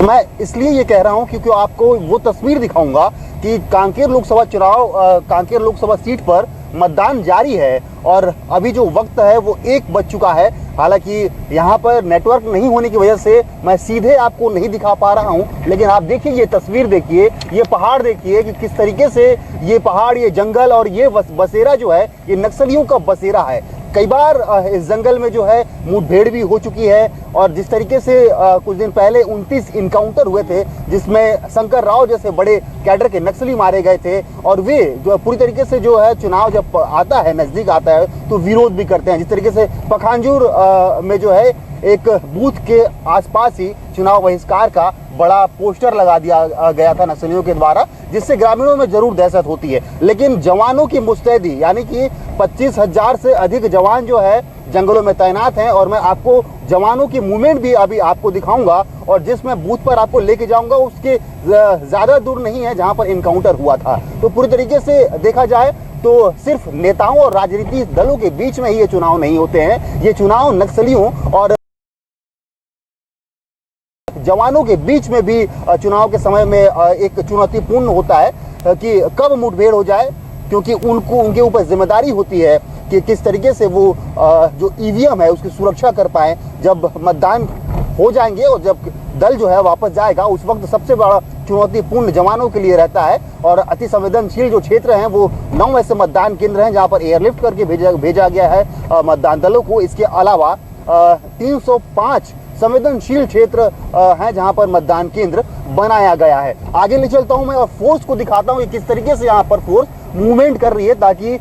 मैं इसलिए ये कह रहा हूं क्योंकि आपको वो तस्वीर दिखाऊंगा कि कांकेर लोकसभा सीट पर मतदान जारी है और अभी जो वक्त है वो 1 बज चुका है। हालांकि यहाँ पर नेटवर्क नहीं होने की वजह से मैं सीधे आपको नहीं दिखा पा रहा हूँ, लेकिन आप देखिए, ये तस्वीर देखिए, ये पहाड़ देखिए कि किस तरीके से ये पहाड़, ये जंगल और ये बसेरा जो है ये नक्सलियों का बसेरा है। कई बार इस जंगल में जो है मुठभेड़ भी हो चुकी है और जिस तरीके से कुछ दिन पहले 29 इनकाउंटर हुए थे जिसमें शंकर राव जैसे बड़े कैडर के नक्सली मारे गए थे और वे जो पूरी तरीके से जो है चुनाव जब आता है, नजदीक आता है तो विरोध भी करते हैं। जिस तरीके से पखांजूर में जो है एक बूथ के आसपास ही चुनाव बहिष्कार का बड़ा पोस्टर लगा दिया गया था नक्सलियों के द्वारा, जिससे ग्रामीणों में जरूर दहशत होती है। लेकिन जवानों की मुस्तैदी यानी कि 25,000 से अधिक जवान जो है जंगलों में तैनात हैं और मैं आपको जवानों की मूवमेंट भी अभी आपको दिखाऊंगा और जिसमें बूथ पर आपको लेके जाऊंगा उसके ज्यादा दूर नहीं है जहां पर इनकाउंटर हुआ था। तो पूरी तरीके से देखा जाए तो सिर्फ नेताओं और राजनीतिक दलों के बीच में ही ये चुनाव नहीं होते हैं, ये चुनाव नक्सलियों और जवानों के बीच में भी चुनाव के समय में एक चुनौतीपूर्ण होता है कि कब मुठभेड़ हो जाए, क्योंकि उनके ऊपर जिम्मेदारी होती है कि किस तरीके से वो जो ईवीएम है उसकी सुरक्षा कर पाए। जब मतदान हो जाएंगे और जब दल जो है वापस जाएगा उस वक्त सबसे बड़ा चुनौतीपूर्ण जवानों के लिए रहता है और अति संवेदनशील जो क्षेत्र हैं वो 9 ऐसे मतदान केंद्र हैं जहां पर एयरलिफ्ट करके भेजा गया है मतदान दलों को। इसके अलावा 305 संवेदनशील क्षेत्र हैं जहां पर मतदान केंद्र बनाया गया है। आगे ले चलता हूं मैं और फोर्स को दिखाता हूं कि किस तरीके से यहां पर फोर्स मूवमेंट कर रही है ताकि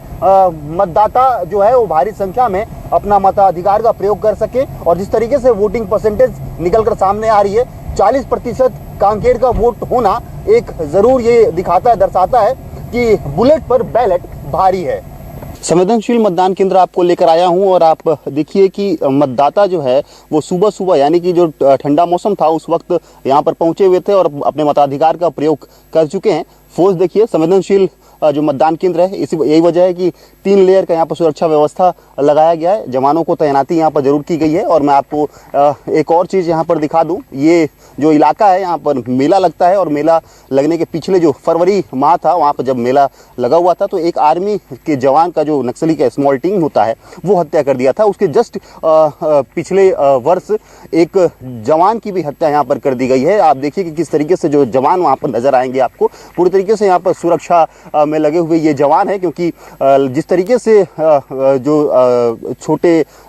मतदाता जो है वो भारी संख्या में अपना मताधिकार का प्रयोग कर सके। और जिस तरीके से वोटिंग परसेंटेज निकलकर सामने आ रही है, 40% कांकेर का वोट होना एक जरूर ये दर्शाता है कि बुलेट पर बैलेट भारी है। संवेदनशील मतदान केंद्र आपको लेकर आया हूं और आप देखिए कि मतदाता जो है वो सुबह सुबह यानी कि जो ठंडा मौसम था उस वक्त यहां पर पहुंचे हुए थे और अपने मताधिकार का प्रयोग कर चुके हैं। फोर्स देखिए, संवेदनशील जो मतदान केंद्र है यही वजह है कि 3 लेयर का यहाँ पर सुरक्षा व्यवस्था लगाया गया है। जवानों को तैनाती यहाँ पर जरूर की गई है। और मैं आपको एक और चीज़ यहाँ पर दिखा दूँ, ये जो इलाका है यहाँ पर मेला लगता है और मेला लगने के पिछले जो फरवरी माह था वहाँ पर जब मेला लगा हुआ था तो एक आर्मी के जवान का जो नक्सली का स्मॉल टीम होता है वो हत्या कर दिया था। उसके जस्ट पिछले वर्ष एक जवान की भी हत्या यहाँ पर कर दी गई है। आप देखिए कि किस तरीके से जो जवान वहाँ पर नजर आएंगे आपको, पूरी तरीके से यहाँ पर सुरक्षा में लगे हुए ये जवान है, क्योंकि जिस तरीके से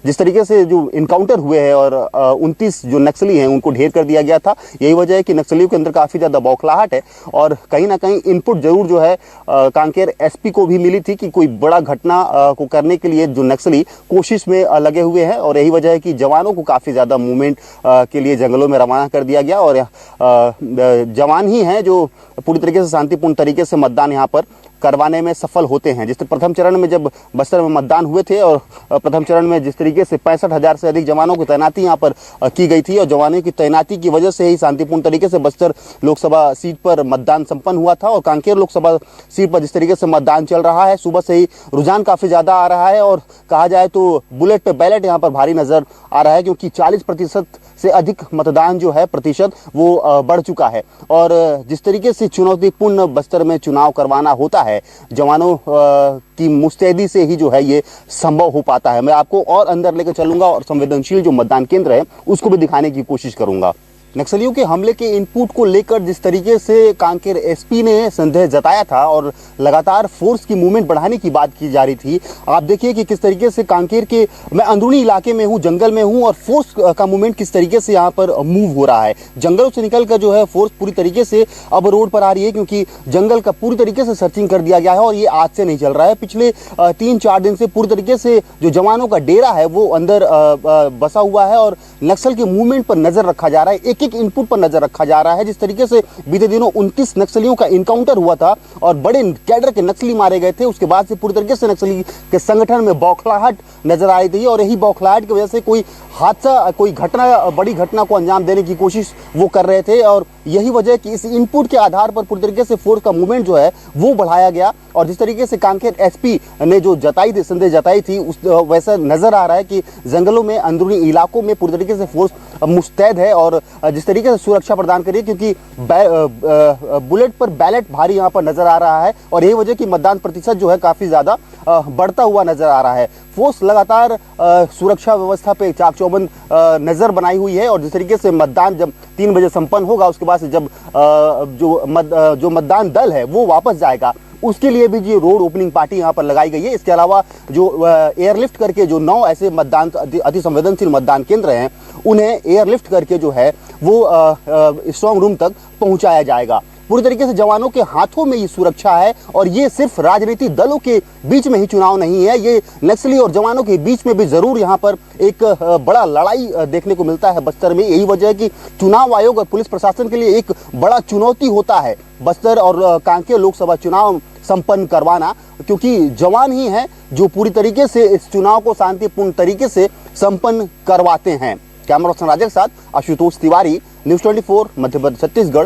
जिस तरीके से जो इनकाउंटर हुए हैं और 29 जो नक्सली हैं उनको ढेर कर दिया गया था। यही वजह है कि नक्सलियों के अंदर काफी ज्यादा बौखलाहट है और कहीं ना कहीं इनपुट जरूर जो है कांकेर एसपी को भी मिली थी कि कोई बड़ा घटना को करने के लिए जो नक्सली कोशिश में लगे हुए हैं और यही वजह है कि जवानों को काफी ज्यादा मूवमेंट के लिए जंगलों में रवाना कर दिया गया और जवान ही हैं जो पूरी तरीके से शांतिपूर्ण तरीके से मतदान यहाँ पर करवाने में सफल होते हैं। जिस प्रथम चरण में जब बस्तर में मतदान हुए थे और प्रथम चरण में जिस तरीके से 65,000 से अधिक जवानों की तैनाती यहाँ पर की गई थी और जवानों की तैनाती की वजह से ही शांतिपूर्ण तरीके से बस्तर लोकसभा सीट पर मतदान संपन्न हुआ था। और कांकेर लोकसभा सीट पर जिस तरीके से मतदान चल रहा है, सुबह से ही रुझान काफी ज्यादा आ रहा है और कहा जाए तो बुलेट पे बैलेट यहाँ पर भारी नजर आ रहा है, क्योंकि 40% से अधिक मतदान जो है प्रतिशत वो बढ़ चुका है। और जिस तरीके से चुनौतीपूर्ण बस्तर में चुनाव करवाना होता है, जवानों की मुस्तैदी से ही जो है ये संभव हो पाता है। मैं आपको और अंदर लेकर चलूंगा और संवेदनशील जो मतदान केंद्र है उसको भी दिखाने की कोशिश करूंगा। नक्सलियों के हमले के इनपुट को लेकर जिस तरीके से कांकेर एसपी ने संदेह जताया था और लगातार फोर्स की मूवमेंट बढ़ाने की बात की जा रही थी, आप देखिए कि किस तरीके से कांकेर के मैं अंदरूनी इलाके में हूँ, जंगल में हूँ और फोर्स का मूवमेंट किस तरीके से यहाँ पर मूव हो रहा है। जंगलों से निकल कर जो है फोर्स पूरी तरीके से अब रोड पर आ रही है, क्योंकि जंगल का पूरी तरीके से सर्चिंग कर दिया गया है और ये आज से नहीं चल रहा है। पिछले 3-4 दिन से पूरी तरीके से जो जवानों का डेरा है वो अंदर बसा हुआ है और नक्सल के मूवमेंट पर नजर रखा जा रहा है, एक एक इनपुट पर नजर रखा जा रहा है। जिस तरीके से बीते दिनों 29 नक्सलियों का इनकाउंटर हुआ था और बड़े कैडर के नक्सली मारे गए थे, उसके बाद से पूरी तरीके से नक्सली के संगठन में बौखलाहट नजर आ रही थी और यही बौखलाहट की वजह से कोई हादसा, कोई घटना, बड़ी घटना को अंजाम देने की कोशिश वो कर रहे थे। और यही वजह है कि इस इनपुट के आधार पर पूरी तरीके से फोर्स का मूवमेंट जो है वो बढ़ाया गया। और जिस तरीके से कांकेर एसपी ने जो संदेह जताई थी उस वैसा नजर आ रहा है कि जंगलों में, अंदरूनी इलाकों में पूरी तरीके से फोर्स मुस्तैद है और जिस तरीके से सुरक्षा प्रदान करिए, क्योंकि बुलेट पर बैलेट भारी यहाँ पर नजर आ रहा है और यही वजह कि मतदान प्रतिशत जो है काफी ज्यादा बढ़ता हुआ नजर आ रहा है। फोर्स लगातार सुरक्षा व्यवस्था पे चाक चौबंद नजर बनाई हुई है और जिस तरीके से मतदान जब 3 बजे संपन्न होगा, उसके बाद से जब जो मतदान दल है वो वापस जाएगा, उसके लिए भी जो रोड ओपनिंग पार्टी यहाँ पर लगाई गई है। इसके अलावा जो एयरलिफ्ट करके जो 9 ऐसे मतदान अति संवेदनशील मतदान केंद्र हैं, उन्हें एयरलिफ्ट करके जो है वो स्ट्रांग रूम तक पहुंचाया जाएगा। पूरी तरीके से जवानों के हाथों में ये सुरक्षा है और ये सिर्फ राजनीतिक दलों के बीच में ही चुनाव नहीं है, ये नक्सली और जवानों के बीच में भी जरूर यहाँ पर एक बड़ा लड़ाई देखने को मिलता है बस्तर में। यही वजह है कि चुनाव आयोग और पुलिस प्रशासन के लिए एक बड़ा चुनौती होता है बस्तर और कांकेर लोकसभा चुनाव संपन्न करवाना, क्योंकि जवान ही हैं जो पूरी तरीके से इस चुनाव को शांतिपूर्ण तरीके से संपन्न करवाते हैं। कैमरा पर्सन राजेश के साथ आशुतोष तिवारी, न्यूज़ 24 मध्य प्रदेश छत्तीसगढ़।